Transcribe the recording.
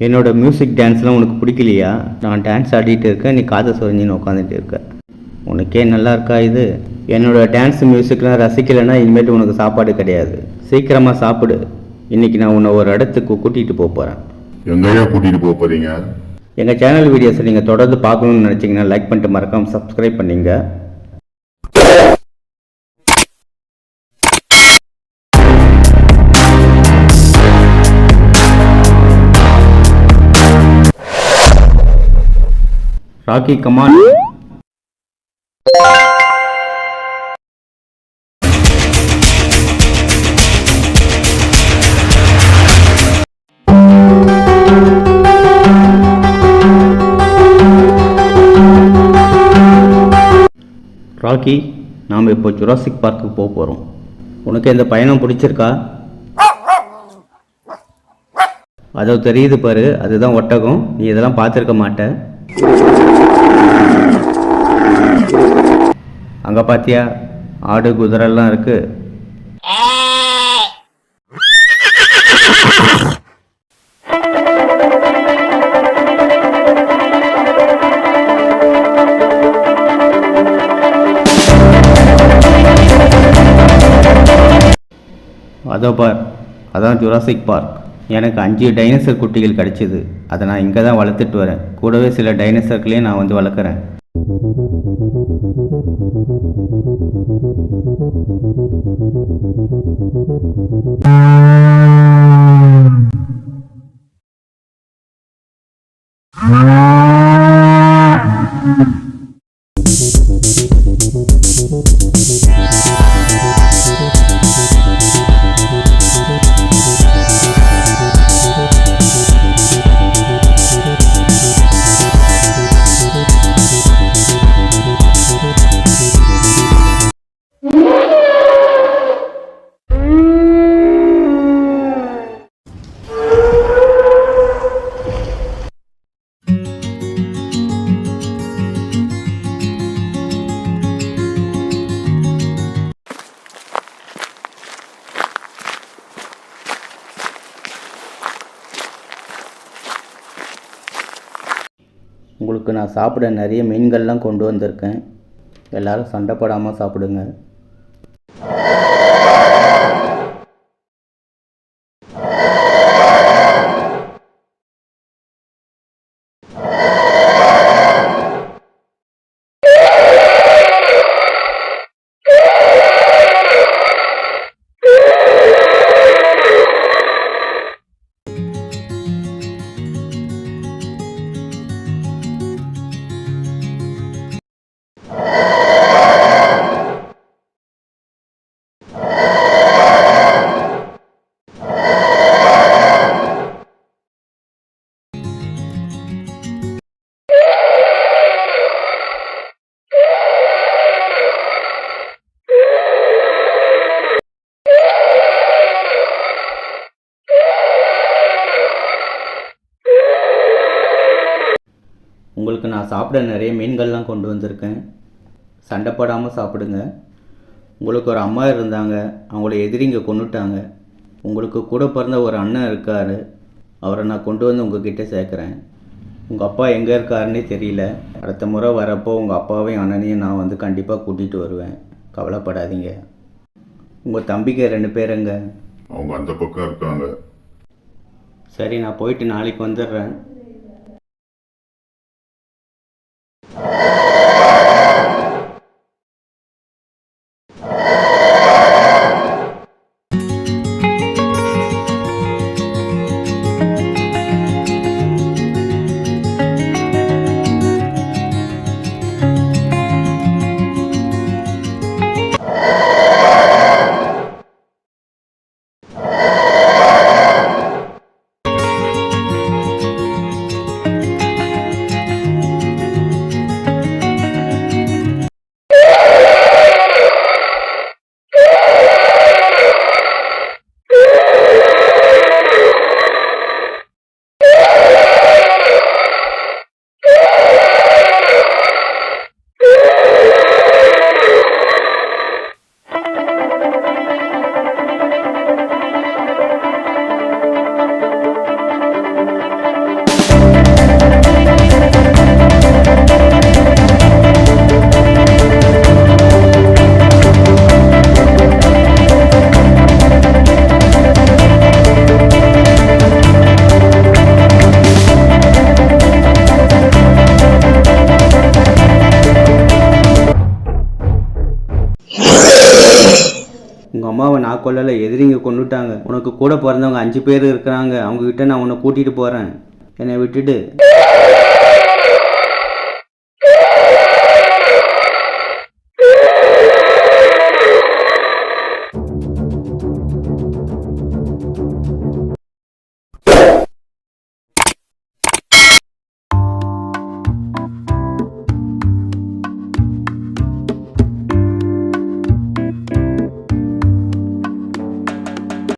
என்னோடய மியூசிக் டான்ஸ்லாம் உனக்கு பிடிக்கலையா? நான் டான்ஸ் ஆடிட்டு இருக்கேன், நீ காதை சொரிஞ்சின்னு உட்காந்துட்டு இருக்க. உனக்கே நல்லா இருக்கா இது? என்னோடய டான்ஸ் மியூசிக்லாம் ரசிக்கலைன்னா இனிமேட்டு உனக்கு சாப்பாடு கிடையாது. சீக்கிரமாக சாப்பிடு. இன்றைக்கி நான் உன்னை ஒரு இடத்துக்கு கூட்டிகிட்டு போகிறேன். எங்கேயா கூட்டிகிட்டு போக போகிறீங்க? எங்கள் சேனல் வீடியோஸை நீங்கள் தொடர்ந்து பார்க்கணுன்னு நினச்சிங்கன்னா லைக் பண்ணிட்டு மறக்காமல் சப்ஸ்கிரைப் பண்ணிங்க. ராக்கி கமான். ராக்கி, நாம் இப்போ ஜுராசிக் பார்க்கு போக போகிறோம். உனக்கு இந்த பயணம் பிடிச்சிருக்கா? அதோ தெரியுது பாரு, அதுதான் ஒட்டகம். நீ இதெல்லாம் பார்த்துருக்க மாட்ட. அங்கே பார்த்தியா, ஆடு குதிரைலாம் இருக்கு. அதோ பார், அதான் ஜுராசிக் பார்க். எனக்கு 5 டைனோசர் குட்டிகள் கிடைச்சிது. அதை நான் இங்கே தான் வளர்த்துட்டு வரேன். கூடவே சில டைனோசர்களையும் நான் வந்து வளர்க்குறேன். உங்களுக்கு நான் சாப்பிட நிறைய மீன்கள்லாம் கொண்டு வந்திருக்கேன். எல்லோரும் சண்டை போடாமல் சாப்பிடுங்க. உங்களுக்கு நான் சாப்பிட நிறைய மீன்கள்லாம் கொண்டு வந்திருக்கேன். சண்டை போடாமல் சாப்பிடுங்க. உங்களுக்கு ஒரு அம்மா இருந்தாங்க, அவங்கள எதிரிங்க கொன்னுட்டாங்க. உங்களுக்கு கூட பிறந்த ஒரு அண்ணன் இருக்கார், அவரை நான் கொண்டு வந்து உங்ககிட்ட சேர்க்குறேன். உங்கள் அப்பா எங்கே இருக்காருன்னே தெரியல. அடுத்த முறை வரப்போ உங்கள் அப்பாவையும் அண்ணனையும் நான் வந்து கண்டிப்பாக கூட்டிகிட்டு வருவேன். கவலைப்படாதீங்க. உங்கள் தம்பிக்கு 2 பேருங்க. அவங்க அந்த பக்கம் இருக்காங்க. சரி, நான் போயிட்டு நாளைக்கு வந்துடுறேன். உங்கள் அம்மாவை நான் கொல்லலை, எதிரிங்க கொண்டுட்டாங்க. உனக்கு கூட பிறந்தவங்க 5 பேர் இருக்கிறாங்க, அவங்கக்கிட்ட நான் உன்னை கூட்டிகிட்டு போகிறேன், என்னை விட்டுடு.